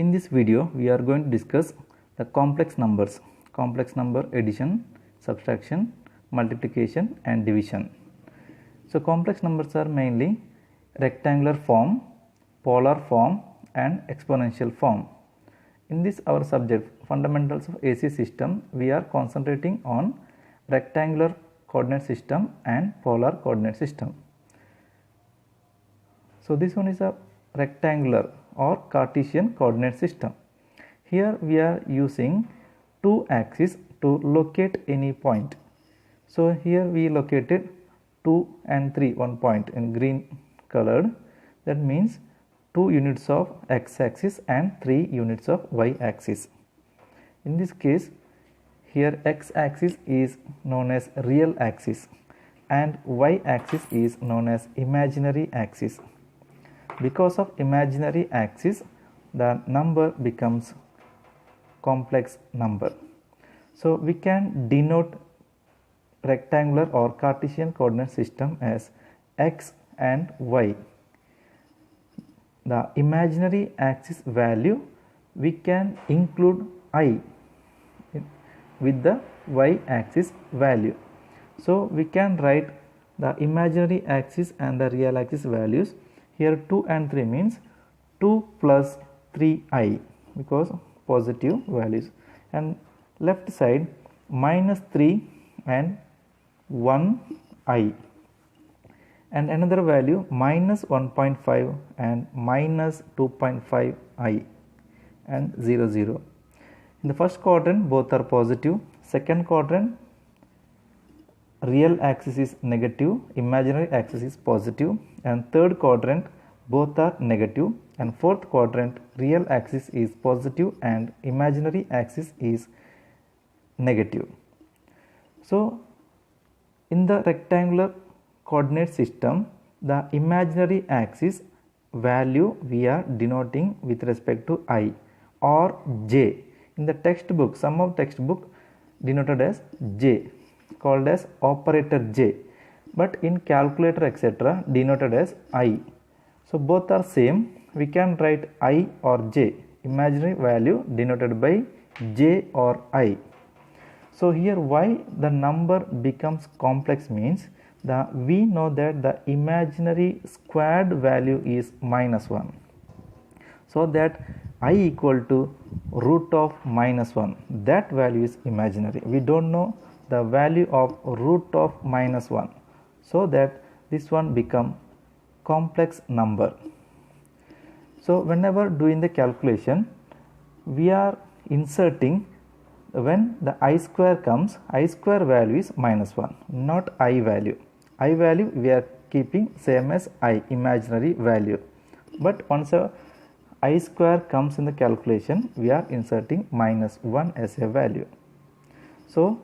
In this video, we are going to discuss the complex numbers, complex number addition, subtraction, multiplication and division. So complex numbers are mainly rectangular form, polar form and exponential form. In this our subject fundamentals of AC system, we are concentrating on rectangular coordinate system and polar coordinate system. So this one is a rectangular or Cartesian coordinate system. Here we are using two axes to locate any point. So here we located 2 and 3, one point in green colored. That means 2 units of x axis and 3 units of y axis. In this case, here x axis is known as real axis and y axis is known as imaginary axis. Because of imaginary axis, the number becomes complex number. So we can denote rectangular or Cartesian coordinate system as x and y. The imaginary axis value we can include I with the y axis value. So we can write the imaginary axis and the real axis values. Here 2 and 3 means 2 plus 3i because positive values, and left side minus 3 and 1i, and another value minus 1.5 and minus 2.5i and 0 0. In the first quadrant both are positive, second quadrant real axis is negative, imaginary axis is positive, and third quadrant both are negative, and fourth quadrant real axis is positive and imaginary axis is negative. So in the rectangular coordinate system, the imaginary axis value we are denoting with respect to I or j. In the textbook, some of textbook denoted as j, called as operator j, but in calculator etc. denoted as I. So both are same. We can write I or j, imaginary value denoted by j or I. So here why the number becomes complex means we know that the imaginary squared value is minus 1. So that I equal to root of minus 1, that value is imaginary. We don't know the value of root of minus 1. So that this one become complex number. So whenever doing the calculation, we are inserting, when the I square comes, I square value is minus 1, not I value. I value we are keeping same as I, imaginary value. But once a I square comes in the calculation, we are inserting minus 1 as a value. So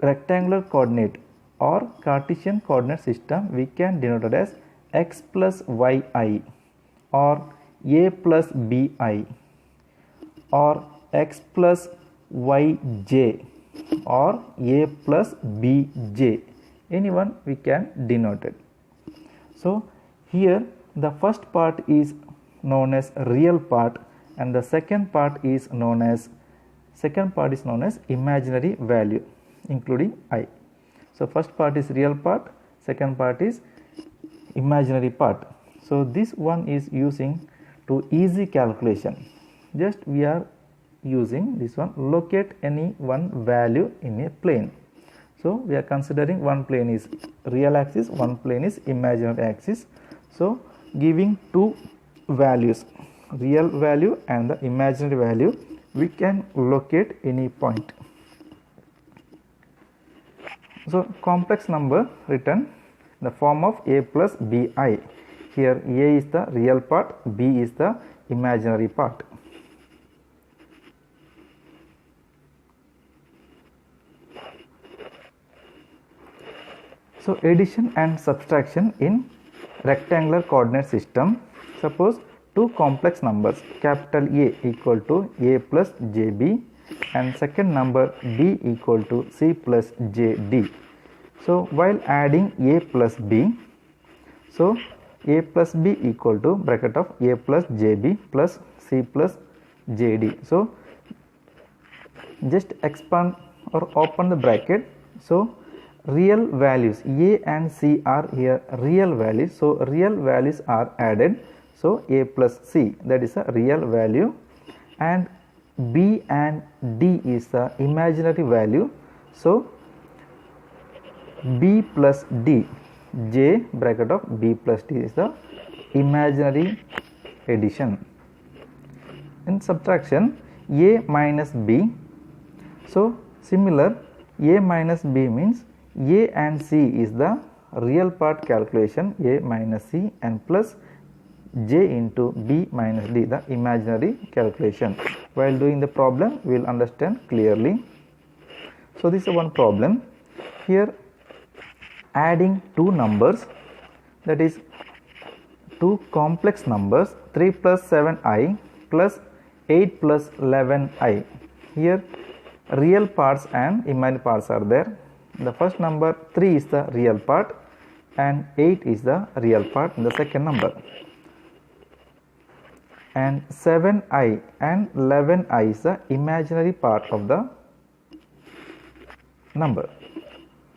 rectangular coordinate or Cartesian coordinate system we can denote it as x plus yi or a plus bi or x plus yj or a plus bj. Anyone we can denote it. So here the first part is known as real part and the second part is known as imaginary value including I. So first part is real part, second part is imaginary part. So this one is using to easy calculation. Just we are using this one, locate any one value in a plane. So we are considering one plane is real axis, one plane is imaginary axis. So giving two values, real value and the imaginary value, we can locate any point. So complex number written in the form of a plus bi. Here a is the real part, b is the imaginary part. So addition and subtraction in rectangular coordinate system. Suppose two complex numbers, capital A equal to a plus jb and second number b equal to c plus jd. So while adding a plus b, so a plus b equal to bracket of a plus jb plus c plus jd. So just expand or open the bracket. So real values a and c are here real values, so real values are added. So a plus c, that is a real value, and b and d is the imaginary value. So b plus d, j bracket of b plus d is the imaginary addition. In subtraction, a minus b, so similar, a minus b means a and c is the real part calculation, a minus c, and plus j into b minus d, the imaginary calculation. While doing the problem, we will understand clearly. So this is one problem. Here adding two numbers, that is two complex numbers, 3 plus 7i plus 8 plus 11i. Here real parts and imaginary parts are there. The first number 3 is the real part and 8 is the real part in the second number, and 7i and 11i is the imaginary part of the number.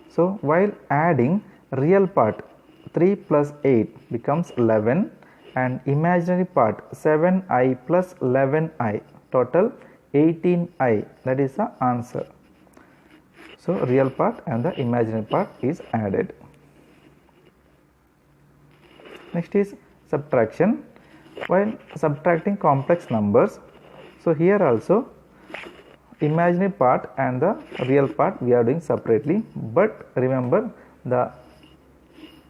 So while adding, real part 3 plus 8 becomes 11 and imaginary part 7i plus 11i, total 18i, that is the answer. So real part and the imaginary part is added. Next is subtraction. While subtracting complex numbers, so here also imaginary part and the real part we are doing separately, but remember the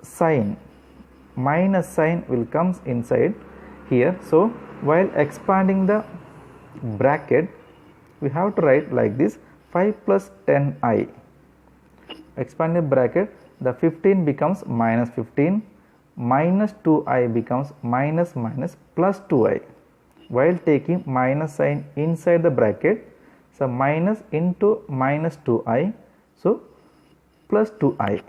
sign, minus sign will comes inside here. So while expanding the bracket, we have to write like this: 5 plus 10i. Expand the bracket, the 15 becomes minus 15, minus 2i becomes minus minus plus 2i. While taking minus sign inside the bracket, so minus into minus 2i, so plus 2i.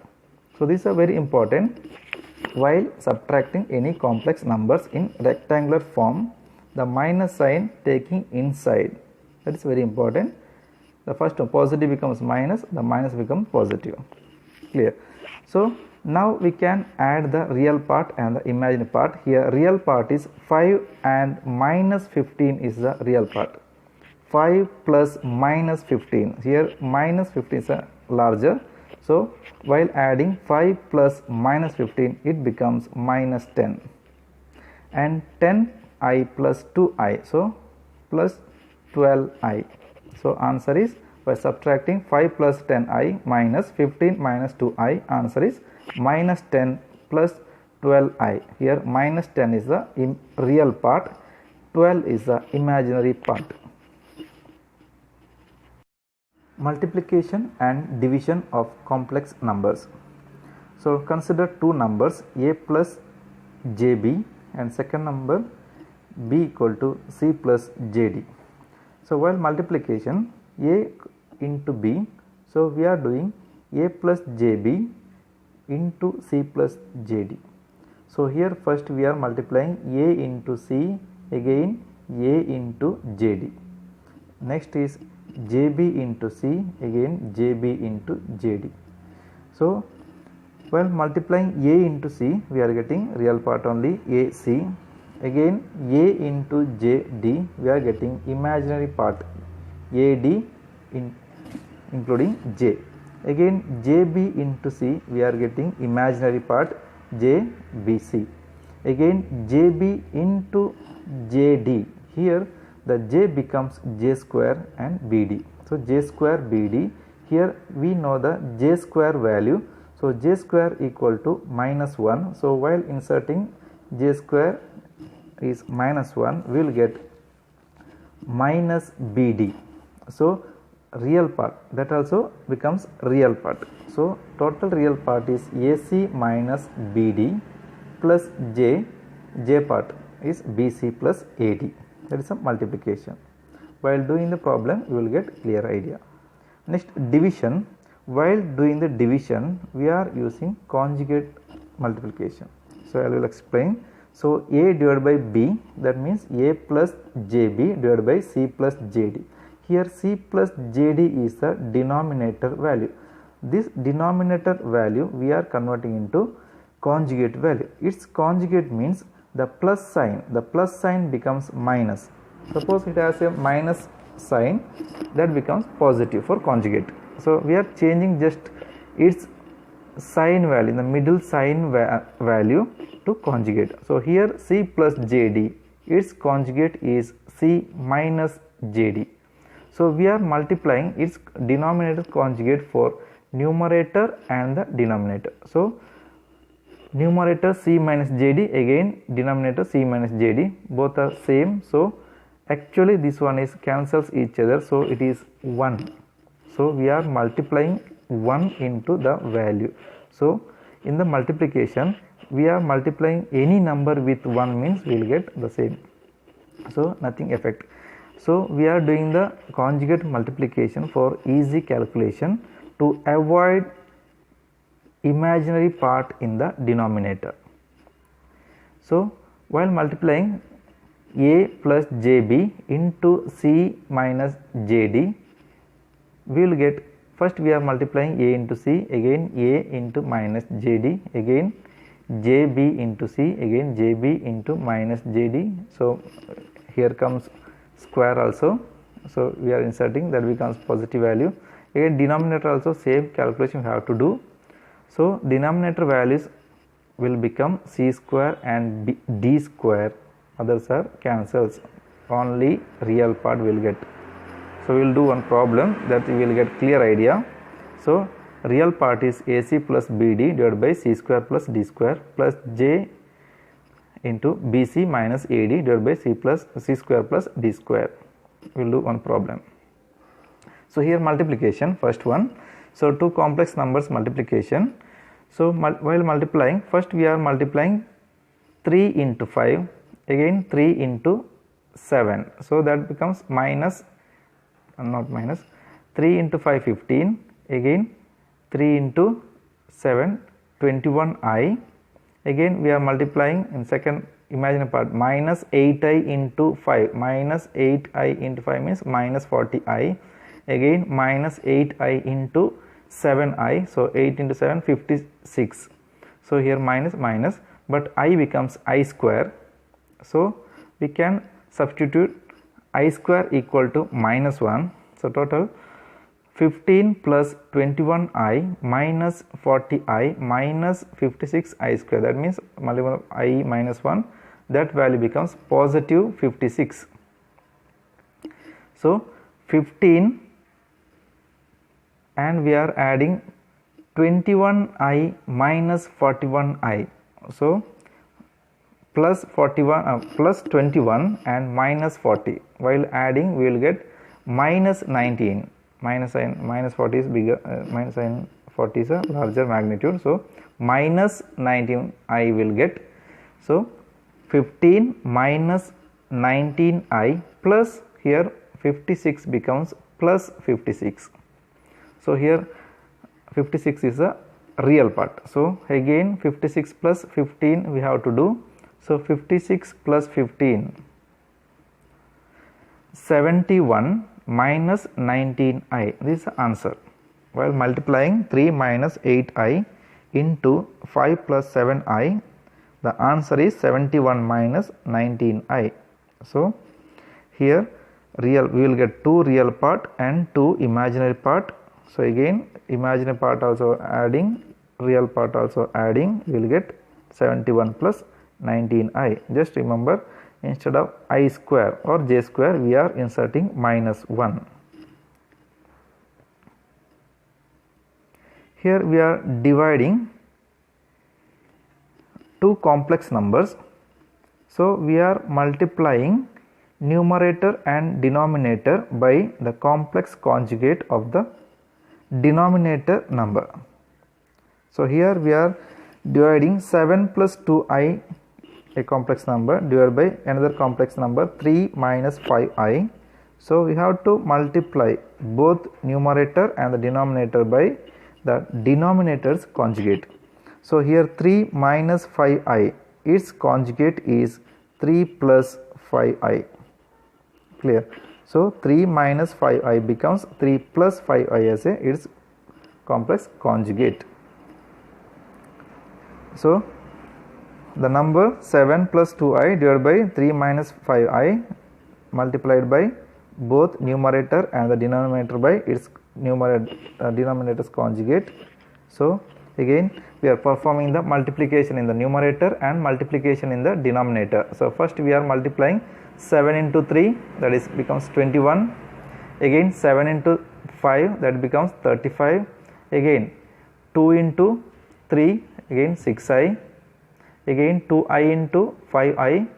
So these are very important while subtracting any complex numbers in rectangular form. The minus sign taking inside, that is very important. The first one, positive becomes minus, the minus becomes positive. Clear? So now we can add the real part and the imaginary part. Here real part is 5 and minus 15 is the real part. 5 plus minus 15, here minus 15 is a larger. So while adding 5 plus minus 15, it becomes minus 10, and 10i plus 2i, so plus 12i. So answer is, by subtracting 5 plus 10i minus 15 minus 2i, answer is minus 10 plus 12i. Here minus 10 is the real part, 12 is the imaginary part. Multiplication and division of complex numbers. So consider two numbers, a plus jb, and second number b equal to c plus jd. So while multiplication, a into b, so we are doing a plus jb into c plus jd. So here first we are multiplying a into c, again a into jd. Next is jb into c, again jb into jd. So while multiplying a into c, we are getting real part only ac. Again a into jd, we are getting imaginary part ad including j. Again jb into c, we are getting imaginary part jbc. Again jb into jd, here the j becomes j square and bd. So j square bd, here we know the j square value, so j square equal to minus 1. So while inserting j square is minus 1, we will get minus bd. So real part, that also becomes real part. So total real part is ac minus bd plus j part is bc plus ad. That is a multiplication. While doing the problem, you will get clear idea. Next, division. While doing the division, we are using conjugate multiplication. So I will explain. So A divided by B, that means A plus JB divided by C plus JD. Here C plus JD is the denominator value. This denominator value we are converting into conjugate value. Its conjugate means the plus sign becomes minus. Suppose it has a minus sign, that becomes positive for conjugate. So we are changing just its sign value, the middle sign value to conjugate. So here C plus JD, its conjugate is C minus JD. So we are multiplying its denominator conjugate for numerator and the denominator. So numerator C minus JD, again denominator C minus JD, both are same. So actually this one is cancels each other, so it is 1. So we are multiplying 1 into the value. So in the multiplication we are multiplying any number with 1 means we will get the same. So nothing effect. So we are doing the conjugate multiplication for easy calculation to avoid imaginary part in the denominator. So while multiplying A plus JB into C minus JD, we will get, first we are multiplying A into C, again A into minus JD, again JB into C, again JB into minus JD. So here comes square also, so we are inserting, that becomes positive value. Again denominator also same calculation we have to do. So denominator values will become C square and D square, others are cancels, only real part will get. So we will do one problem that we will get clear idea. So real part is AC plus BD divided by C square plus D square plus J into BC minus AD divided by C square plus D square. We will do one problem. So here multiplication, first one. So two complex numbers multiplication. So while multiplying, first we are multiplying 3 into 5, again 3 into 7. So that becomes minus, not minus, 3 into 5 15, again 3 into 7 21i. Again we are multiplying in second imaginary part, minus 8i into 5, minus 8i into 5 means minus 40i, again minus 8i into 7i, so 8 into 7 56. So here minus minus, but I becomes I square. So we can substitute I square equal to minus 1. So total 15 plus 21i minus 40i minus 56i square, that means multiple I minus 1, that value becomes positive 56. So 15 and we are adding 21i minus 41i. So plus 41 plus 21 and minus 40, while adding we will get minus 19. Minus sign, minus 40 is bigger, minus sign 40 is a larger magnitude, so minus 19 I will get. So 15 minus 19i plus here 56 becomes plus 56. So here 56 is a real part. So again 56 plus 15 we have to do. So 56 plus 15, 71 minus 19i, this is the answer. While multiplying 3 minus 8i into 5 plus 7i, the answer is 71 minus 19i. So here real, we will get 2 real part and 2 imaginary part. So again imaginary part also adding, real part also adding, we will get 71 plus 19i. Just remember, instead of I square or J square we are inserting minus 1. Here we are dividing two complex numbers. So we are multiplying numerator and denominator by the complex conjugate of the denominator number. So here we are dividing 7 plus 2i, a complex number, divided by another complex number 3 minus 5i. So we have to multiply both numerator and the denominator by the denominator's conjugate. So here 3 minus 5i, its conjugate is 3 plus 5i. Clear? So 3 minus 5i becomes 3 plus 5i as its complex conjugate. So the number 7 plus 2i divided by 3 minus 5i multiplied by both numerator and the denominator by its denominator's conjugate. So again we are performing the multiplication in the numerator and multiplication in the denominator. So first we are multiplying 7 into 3, that is becomes 21. Again 7 into 5, that becomes 35. Again 2 into 3, again 6i. Again 2i into 5i,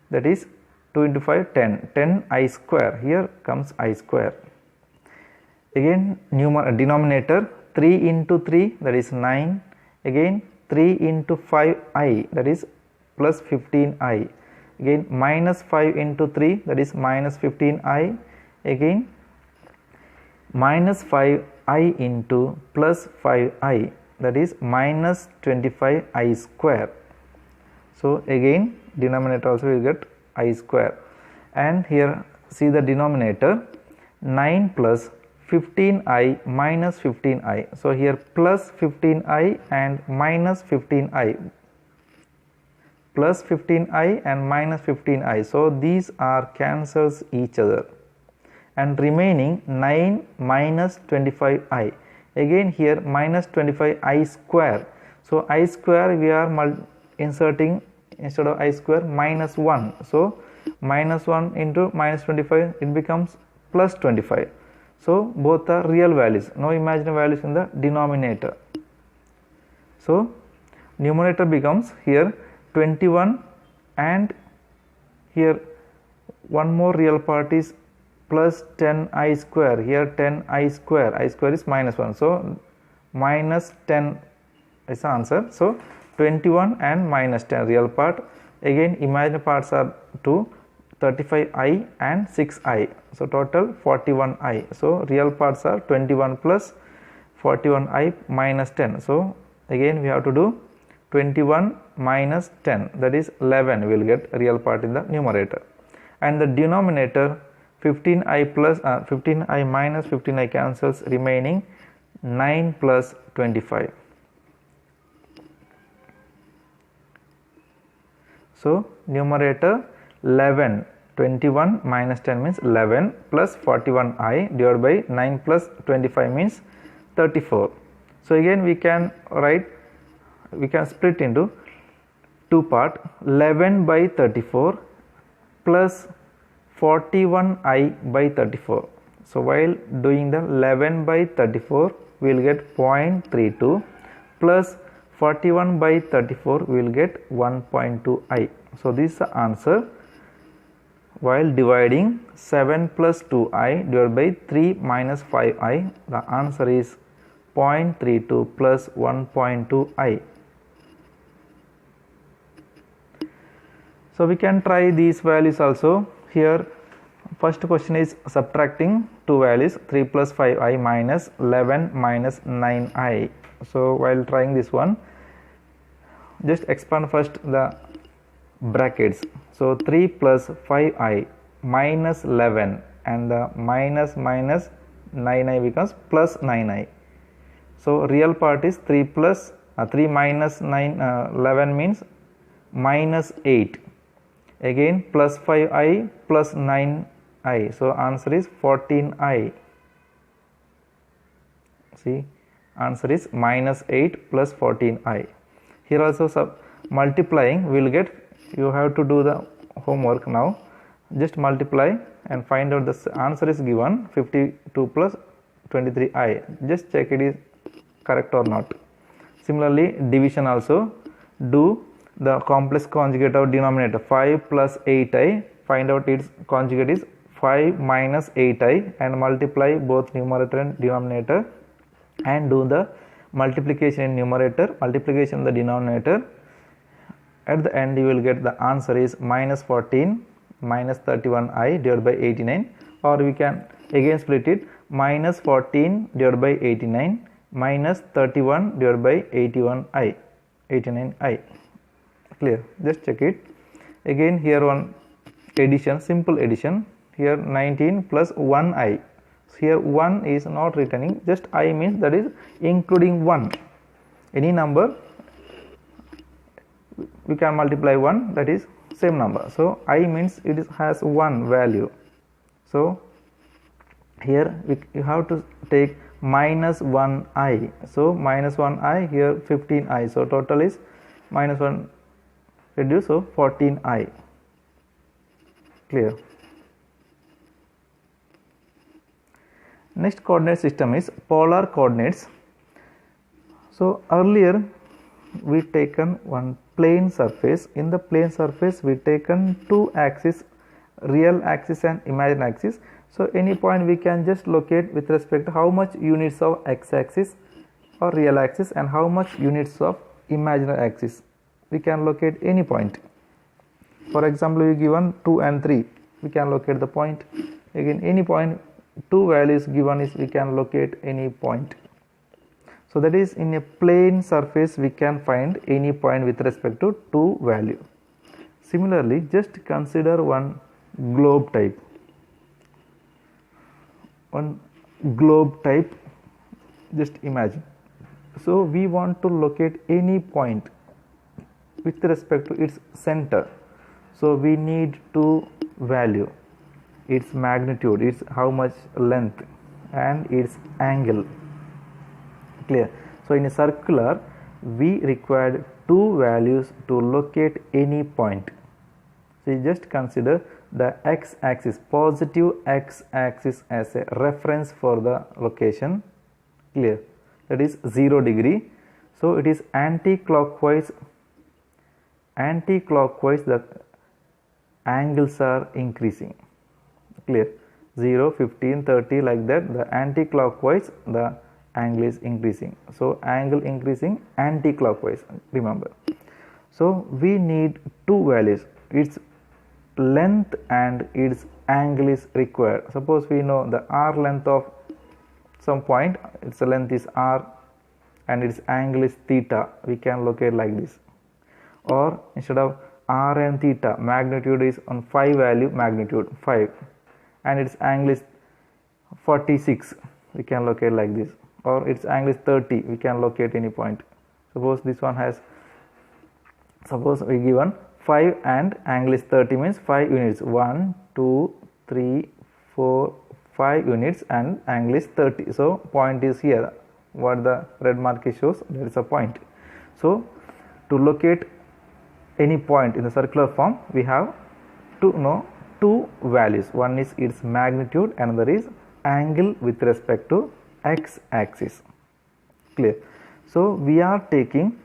that is 2 into 5, 10. 10i square, here comes I square. Again denominator 3 into 3, that is 9. Again 3 into 5i, that is plus 15i. Again minus 5 into 3, that is minus 15i. Again minus 5i into plus 5i, that is minus 25i square. So again denominator also will get I square. And here see the denominator 9 plus 15i minus 15i. So here plus 15i and minus 15i. Plus 15i and minus 15i. So these are cancels each other. And remaining 9 minus 25i. Again here minus 25i square. So I square we are inserting instead of I square minus 1. So minus 1 into minus 25, it becomes plus 25. So both are real values, no imaginary values in the denominator. So numerator becomes here 21 and here one more real part is plus 10i square. Here 10i square, I square is minus 1. So minus 10 is the answer. So 21 and minus 10 real part. Again imaginary parts are 2, 35i and 6i. So total 41i. So real parts are 21 plus 41i minus 10. So again we have to do 21 minus 10, that is 11 we will get real part in the numerator. And the denominator 15i plus 15i minus 15i cancels, remaining 9 plus 25. So numerator 11, 21 minus 10 means 11 plus 41i divided by 9 plus 25 means 34. So again we can write, we can split into two part, 11 by 34 plus 41i by 34. So while doing the 11 by 34 we will get 0.32 plus 41 by 34 we will get 1.2i. So this is the answer while dividing 7 plus 2i divided by 3 minus 5i. The answer is 0.32 plus 1.2i. So we can try these values also. Here first question is subtracting two values, 3 plus 5i minus 11 minus 9i. So while trying this one, just expand first the brackets. So 3 plus 5i minus 11 and the minus 9i becomes plus 9i. So real part is 3 plus 3 minus 11 means minus 8. Again plus 5i plus 9i. So answer is 14i. See, answer is minus 8 plus 14i. Here also multiplying we will get, you have to do the homework now. Just multiply and find out the answer is given 52 plus 23i. Just check it is correct or not. Similarly division also, do the complex conjugate of denominator 5 plus 8i, find out its conjugate is 5 minus 8i and multiply both numerator and denominator and do the multiplication in numerator, multiplication in the denominator. At the end you will get the answer is minus 14 minus 31i divided by 89, or we can again split it, minus 14 divided by 89 minus 31 divided by 89i. Clear? Just check it. Again here one addition, simple addition. Here 19 plus 1i. Here 1 is not returning, just I means that is including 1. Any number we can multiply 1, that is same number. So I means it is has 1 value. So here you have to take minus 1i. So minus 1i, here 15i. So total is minus 1 reduce, so 14i. Clear? Next coordinate system is polar coordinates. So earlier we taken one plane surface. In the plane surface we taken two axes, real axis and imaginary axis. So any point we can just locate with respect to how much units of x-axis or real axis and how much units of imaginary axis. We can locate any point. For example, we given 2 and 3, we can locate the point. Again, any point, 2 values given is we can locate any point. So that is in a plane surface we can find any point with respect to 2 value. Similarly, just consider one globe type. One globe type, just imagine. So we want to locate any point with respect to its center. So we need to value its magnitude, its how much length and its angle. Clear? So in a circular we required 2 values to locate any point. So you just consider the x-axis, positive x-axis as a reference for the location. Clear? That is 0 degree. So it is anti-clockwise. Anti-clockwise the angles are increasing. Clear? 0, 15, 30 like that. The anti-clockwise the angle is increasing. So angle increasing anti-clockwise, remember. So we need 2 values, its length and its angle is required. Suppose we know the r length of some point, its length is r and its angle is theta, we can locate like this. Or instead of r and theta, magnitude is on 5 value, magnitude 5 and its angle is 46, we can locate like this. Or its angle is 30, we can locate any point. Suppose this one has, suppose we given 5 and angle is 30 means 5 units, 1, 2, 3, 4, 5 units and angle is 30. So point is here, what the red mark shows, there is a point. So to locate any point in the circular form we have to know 2 values. One is its magnitude, another is angle with respect to x-axis. Clear? So we are taking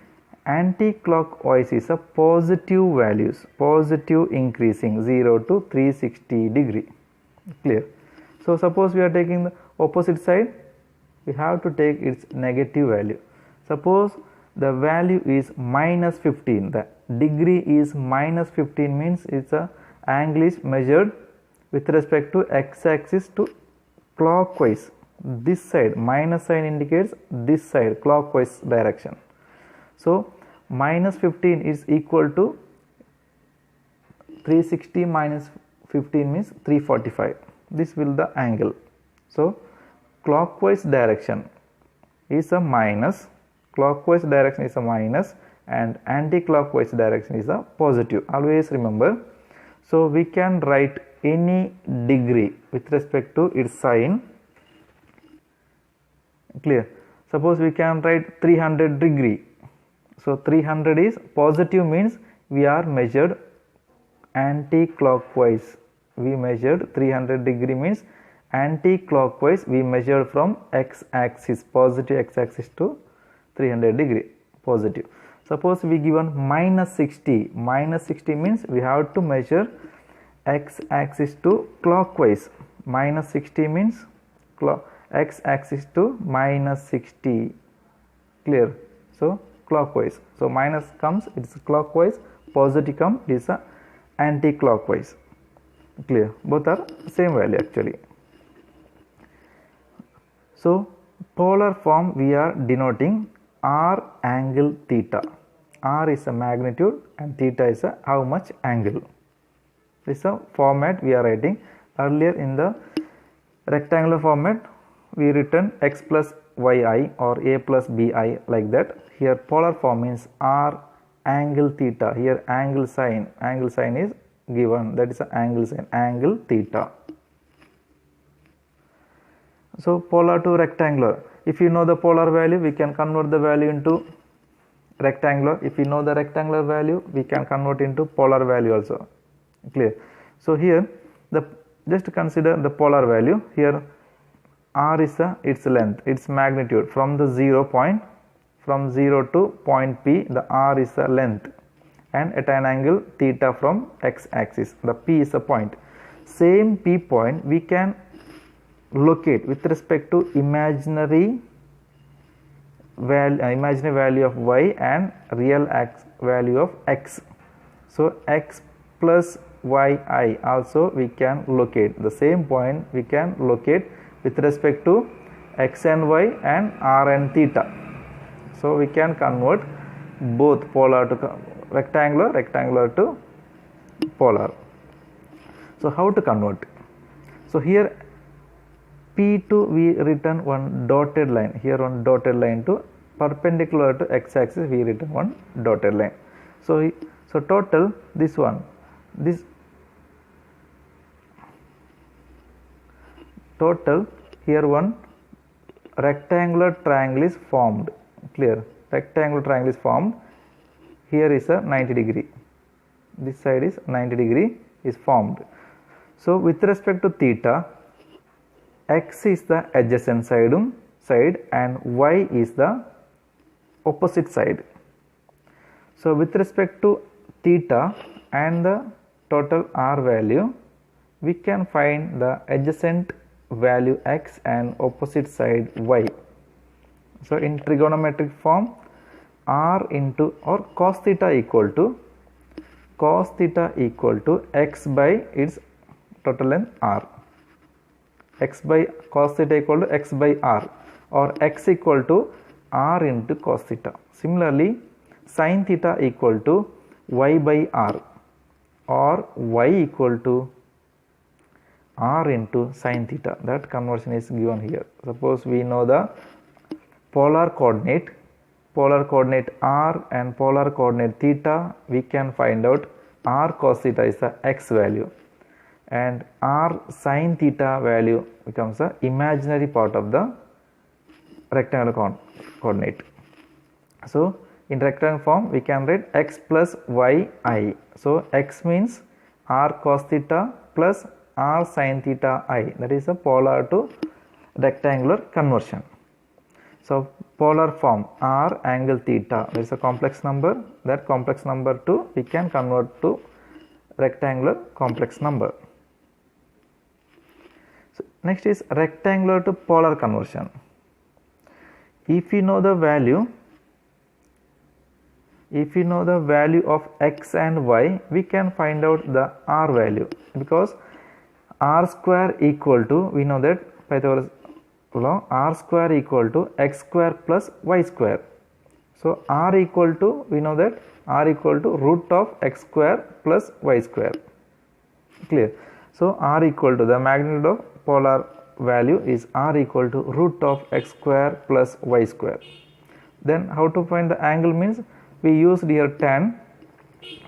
anti-clockwise is a positive values, positive increasing 0 to 360 degree. Clear? So suppose we are taking the opposite side, we have to take its negative value. Suppose the value is minus 15, the degree is minus 15 means it's a angle is measured with respect to x-axis to clockwise. This side, minus sign indicates this side, clockwise direction. So minus 15 is equal to 360 minus 15 means 345. This will the angle. So clockwise direction is a minus, clockwise direction is a minus and anti-clockwise direction is a positive. Always remember. So we can write any degree with respect to its sign. Clear? Suppose we can write 300 degree. So 300 is positive means we are measured anti-clockwise. We measured 300 degree means anti-clockwise we measured from x-axis, positive x-axis to 300 degree, positive. Suppose we given minus 60. Minus 60 means we have to measure x-axis to clockwise. Minus 60 means x-axis to minus 60. Clear? So clockwise. So minus comes, it's clockwise, positive comes, it is a anti-clockwise. Clear? Both are same value actually. So polar form we are denoting r angle theta. r is a magnitude and theta is a how much angle. This is a format we are writing. Earlier in the rectangular format we written x plus yi or a plus bi like that. Here polar form means r angle theta. Here angle sign is given, that is a angle sign, angle theta. So polar to rectangular, if you know the polar value we can convert the value into rectangular. If you know the rectangular value we can convert into polar value also. Clear? So here just consider the polar value. Here r is its length, its magnitude from the 0 to point P, the r is the length and at an angle theta from x axis, the P is a point. Same P point we can locate with respect to imaginary value of y and real value of x. So x plus yi also we can locate, the same point we can locate with respect to x and y and r and theta. So we can convert both polar to rectangular to polar. So how to convert? So here P2 we written one dotted line, here one dotted line to perpendicular to x axis we written one dotted line. So total this total here one rectangular triangle is formed. Clear? Rectangular triangle is formed. Here is a 90 degree. This side is 90 degree is formed. So with respect to theta, x is the adjacent side and y is the opposite side. So with respect to theta and the total r value, we can find the adjacent value x and opposite side y. So in trigonometric form, r into or cos theta equal to x by its total length r. X by cos theta equal to x by r, or x equal to r into cos theta. Similarly, sin theta equal to y by r, or y equal to r into sin theta. That conversion is given here. Suppose we know the polar coordinate r and polar coordinate theta, we can find out r cos theta is the x value and r sin theta value becomes the imaginary part of the rectangular coordinate. So in rectangular form we can write x plus yi. So x means r cos theta plus r sin theta I, that is a polar to rectangular conversion. So polar form r angle theta, there is a complex number, that complex number too we can convert to rectangular complex number. So next is rectangular to polar conversion. If you know the value of x and y, we can find out the r value, because r square equal to, we know that Pythagoras law, r square equal to x square plus y square. So r equal to, we know that r equal to root of x square plus y square. Clear? So r equal to, the magnitude of polar value is r equal to root of x square plus y square. Then how to find the angle means, we used here tan.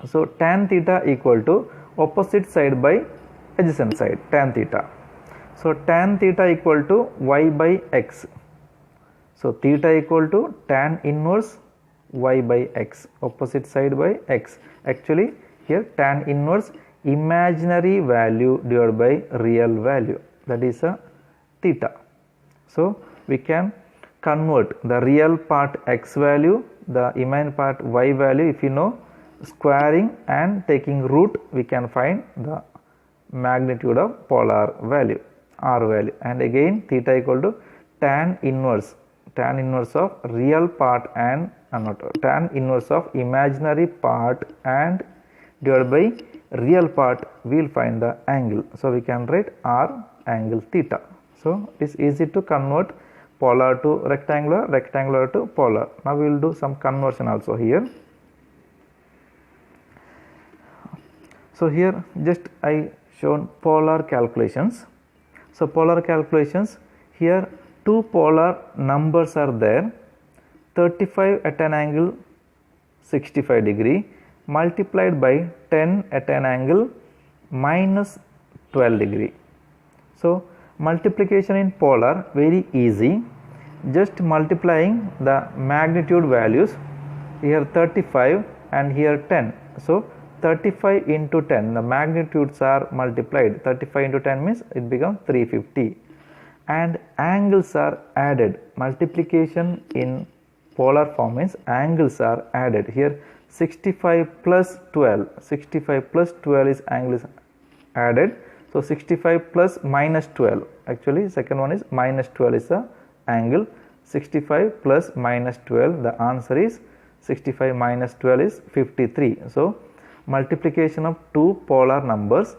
So tan theta equal to opposite side by adjacent side, tan theta. So tan theta equal to y by x. So theta equal to tan inverse y by x, opposite side by x. Actually here tan inverse imaginary value divided by real value, that is a theta. So we can convert the real part x value, the imaginary part y value. If you know squaring and taking root, we can find the magnitude of polar value, r value. And again theta equal to tan inverse of real part and tan inverse of imaginary part and divided by real part, we will find the angle. So we can write r angle theta. So it is easy to convert polar to rectangular, rectangular to polar. Now we will do some conversion also here. So here just I shown polar calculations. So polar calculations, here two polar numbers are there, 35 at an angle 65 degree multiplied by 10 at an angle minus 12 degree. So multiplication in polar very easy, just multiplying the magnitude values, here 35 and here 10. So 35 into 10, the magnitudes are multiplied, 35 into 10 means it becomes 350, and angles are added. Multiplication in polar form means angles are added. Here 65 plus 12, 65 plus 12 is angle is added. So 65 plus minus 12, actually second one is minus 12 is the angle. 65 plus minus 12, the answer is 65 minus 12 is 53. So multiplication of two polar numbers,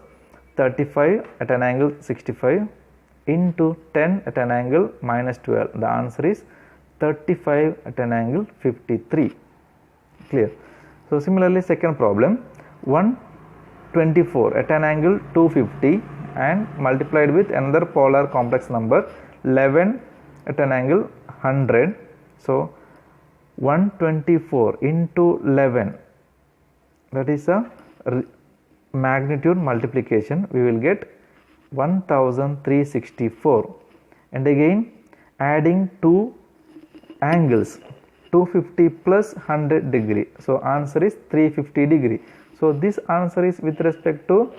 35 at an angle 65 into 10 at an angle minus 12, the answer is 35 at an angle 53. Clear? So similarly second problem, 124 at an angle 250 and multiplied with another polar complex number 11 at an angle 100. So 124 into 11, that is a magnitude multiplication, we will get 1364, and again adding two angles, 250 plus 100 degree, so answer is 350 degree. So this answer is with respect to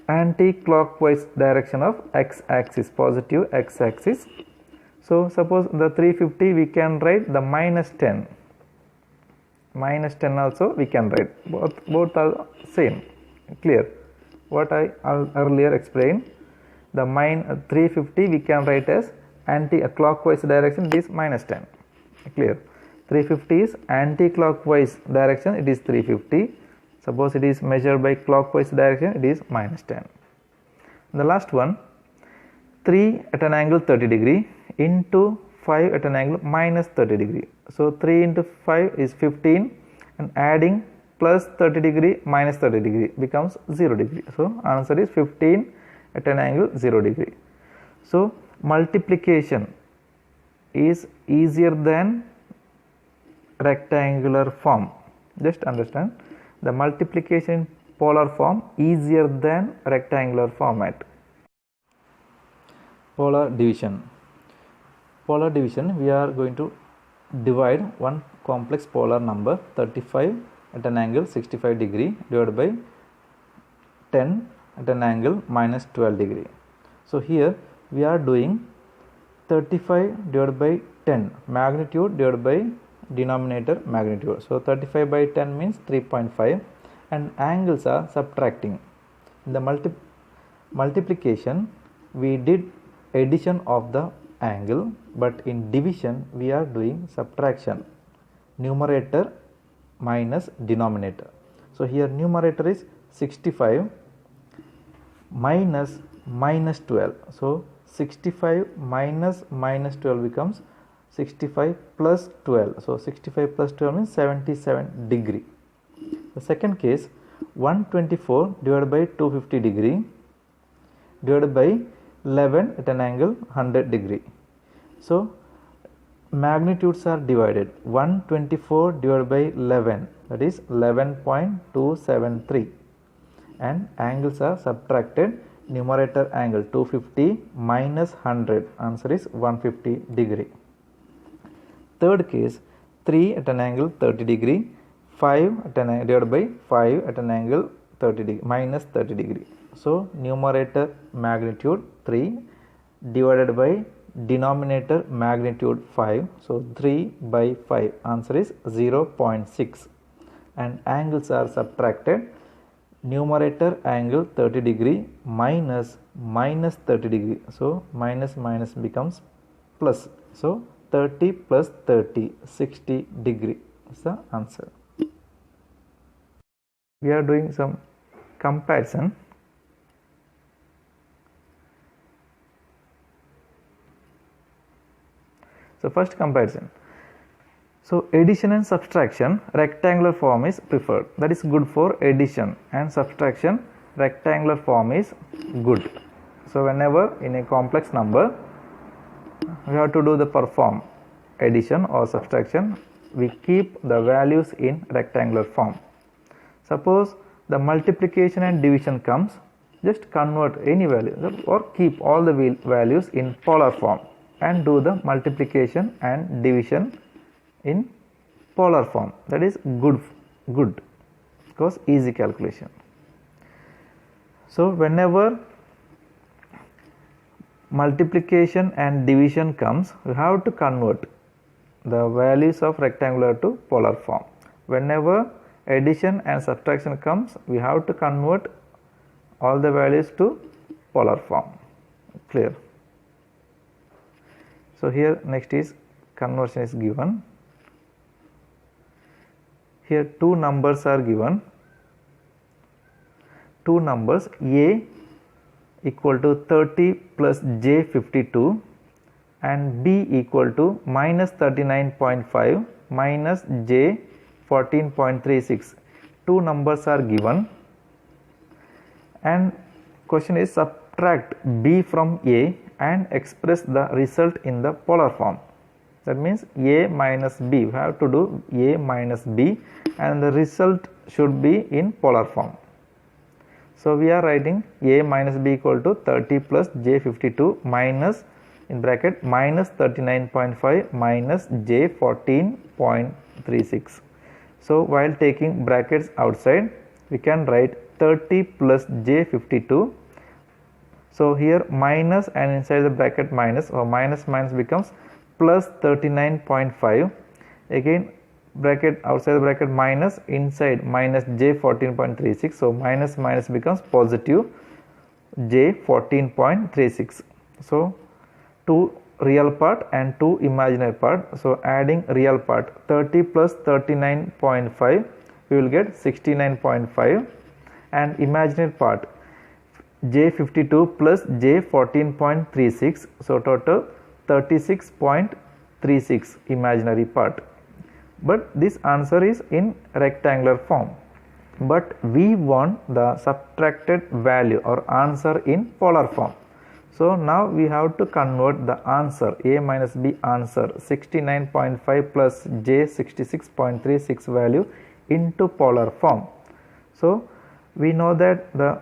anti-clockwise direction of x-axis, positive x-axis. So suppose the 350 we can write the minus 10, minus 10 also we can write, both are same. Clear? What I earlier explained, the 350 we can write as anti-clockwise direction, it is minus 10. Clear? 350 is anti-clockwise direction, it is 350. Suppose it is measured by clockwise direction, it is minus 10. The last one, 3 at an angle 30 degree into 5 at an angle minus 30 degree. So 3 into 5 is 15, and adding plus 30 degree minus 30 degree becomes 0 degree. So answer is 15 at an angle 0 degree. So multiplication is easier than rectangular form. Just understand, the multiplication polar form easier than rectangular format. Polar division. Polar division, we are going to divide one complex polar number 35 at an angle 65 degree divided by 10 at an angle minus 12 degree. So here we are doing 35 divided by 10, magnitude divided by denominator magnitude. So 35 by 10 means 3.5, and angles are subtracting. In the multiplication we did addition of the angle, but in division we are doing subtraction, numerator minus denominator. So here numerator is 65 minus 12. So 65 minus 12 becomes 65 plus 12. So 65 plus 12 means 77 degree. The second case, 124 divided by 250 degree divided by 11 at an angle 100 degree. So magnitudes are divided, 124 divided by 11, that is 11.273, and angles are subtracted, numerator angle 250 minus 100, answer is 150 degree. Third case, 3 at an angle 30 degree, 5 at an angle divided by 5 at an angle 30 degree minus 30 degree. So numerator magnitude 3 divided by denominator magnitude 5, so 3 by 5, answer is 0.6, and angles are subtracted, numerator angle 30 degree minus 30 degree, so minus becomes plus, so 30 plus 30, 60 degree is the answer. We are doing some comparison. So first comparison, So addition and subtraction, rectangular form is preferred. That is good for addition and subtraction. Rectangular form is good. So whenever in a complex number we have to do the perform addition or subtraction, we keep the values in rectangular form. Suppose the multiplication and division comes, just convert any value or keep all the values in polar form and do the multiplication and division in polar form. That is good because easy calculation. So whenever multiplication and division comes, we have to convert the values of rectangular to polar form. Whenever addition and subtraction comes, we have to convert all the values to polar form. Clear? So here next is conversion is given. Here two numbers are given. Two numbers A equal to 30 plus J 52 and B equal to minus 39.5 minus J 14.36. Two numbers are given and question is subtract B from A and express the result in the polar form. That means A minus B, we have to do A minus B and the result should be in polar form. So we are writing A minus B equal to 30 plus J 52 minus in bracket minus 39.5 minus J 14.36. So while taking brackets outside, we can write 30 plus J 52. So here minus and inside the bracket minus, or minus becomes plus 39.5. Again bracket outside the bracket minus, inside minus J 14.36. So minus becomes positive J 14.36. So two real part and two imaginary part. So adding real part 30 plus 39.5, we will get 69.5, and imaginary part J 52 plus J 14.36. So total 36.36 imaginary part. But this answer is in rectangular form, but we want the subtracted value or answer in polar form. So now we have to convert the answer A minus B answer 69.5 plus J 66.36 value into polar form. So we know that the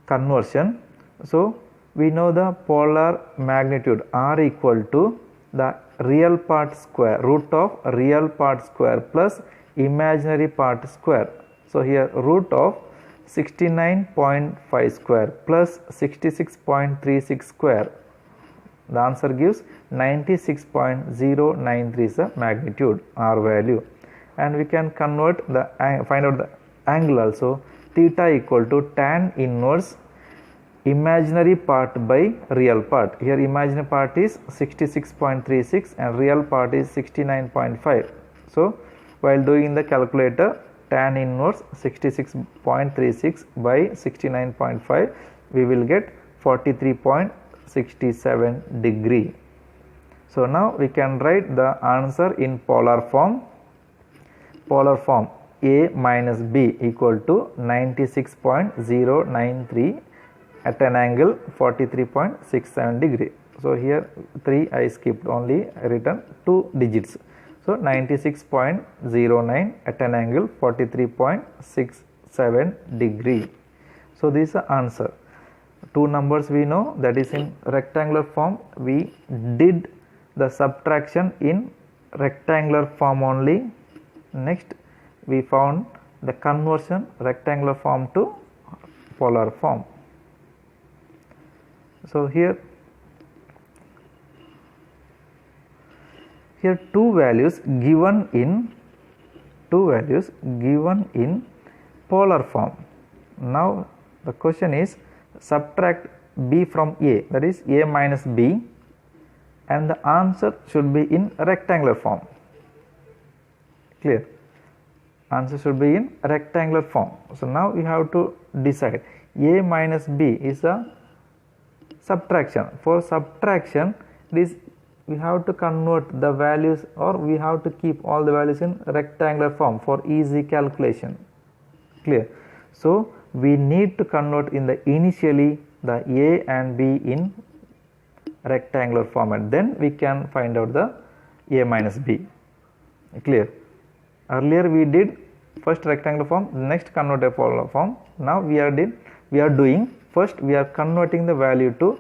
conversion, so we know the polar magnitude R equal to the real part square, root of real part square plus imaginary part square. So here root of 69.5 square plus 66.36 square, the answer gives 96.093 is the magnitude R value, and we can convert the find out the angle also. Theta equal to tan inverse imaginary part by real part. Here imaginary part is 66.36 and real part is 69.5. So while doing the calculator, tan inverse 66.36 by 69.5, we will get 43.67 degree. So now we can write the answer in polar form. Polar form A minus B equal to 96.093 at an angle 43.67 degree. So here 3 I skipped, only written 2 digits. So 96.09 at an angle 43.67 degree. So this is the answer. Two numbers we know, that is in rectangular form. We did the subtraction in rectangular form only. Next we found the conversion rectangular form to polar form. So here two values given in polar form. Now the question is subtract B from A, that is A minus B, and the answer should be in rectangular form. Clear? Answer should be in rectangular form. So now we have to decide. A minus B is a subtraction. For subtraction, it is we have to convert the values, or we have to keep all the values in rectangular form for easy calculation. Clear? So we need to convert in the initially the A and B in rectangular format, then we can find out the A minus B. Clear? Earlier we did first rectangular form, next convert a polar form. Now we are doing first we are converting the value to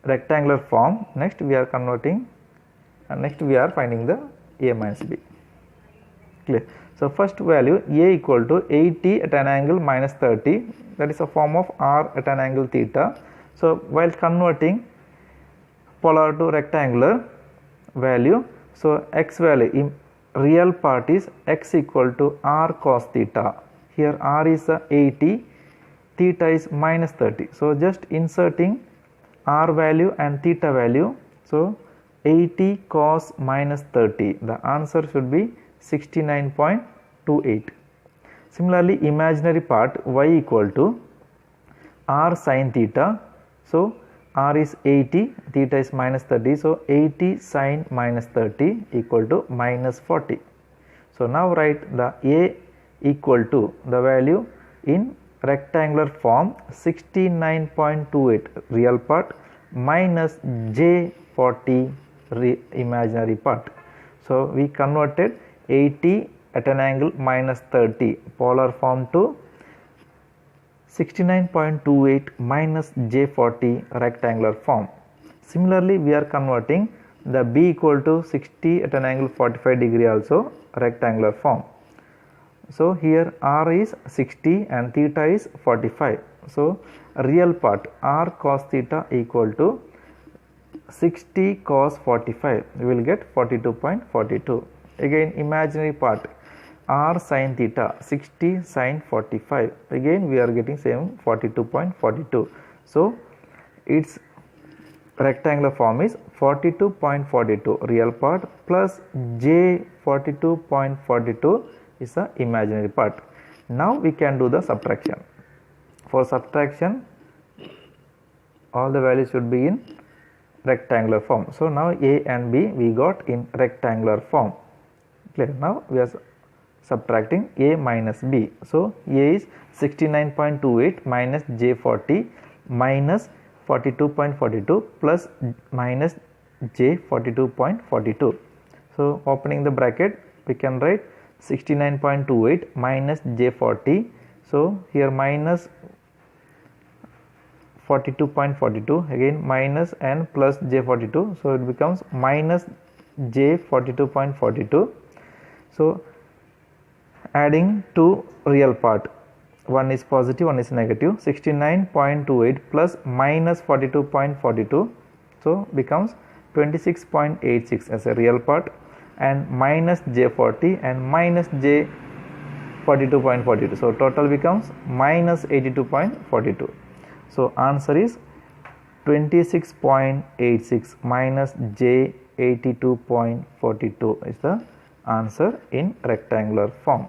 rectangular form, next we are converting, and next we are finding the A minus B. Clear? So first value A equal to 80 at an angle minus 30, that is a form of R at an angle theta. So while converting polar to rectangular value, so x value in real part is x equal to R cos theta. Here R is 80, theta is minus 30. So just inserting R value and theta value. So 80 cos minus 30, the answer should be 69.28. Similarly, imaginary part y equal to R sin theta. So R is 80, theta is minus 30. So 80 sin minus 30 equal to minus 40. So now write the A equal to the value in rectangular form 69.28 real part minus J40 imaginary part. So we converted 80 at an angle minus 30 polar form to 69.28 minus J40 rectangular form. Similarly, we are converting the B equal to 60 at an angle 45 degree also rectangular form. So here R is 60 and theta is 45. So real part R cos theta equal to 60 cos 45, we will get 42.42. Again imaginary part R sin theta 60 sin 45, again we are getting same 42.42. So its rectangular form is 42.42 real part plus J 42.42 is the imaginary part. Now we can do the subtraction. For subtraction, all the values should be in rectangular form. So now A and B we got in rectangular form. Clear? Now we are subtracting A minus B. So A is 69.28 minus J40 minus 42.42 plus minus J42.42. So opening the bracket, we can write 69.28 minus J40. So here minus 42.42, again minus and plus J42. So it becomes minus J42.42. So adding to real part, one is positive, one is negative. 69.28 plus minus 42.42, so becomes 26.86 as a real part, and minus J40 and minus J42.42. So total becomes minus 82.42. So answer is 26.86 minus J82.42 is the answer in rectangular form.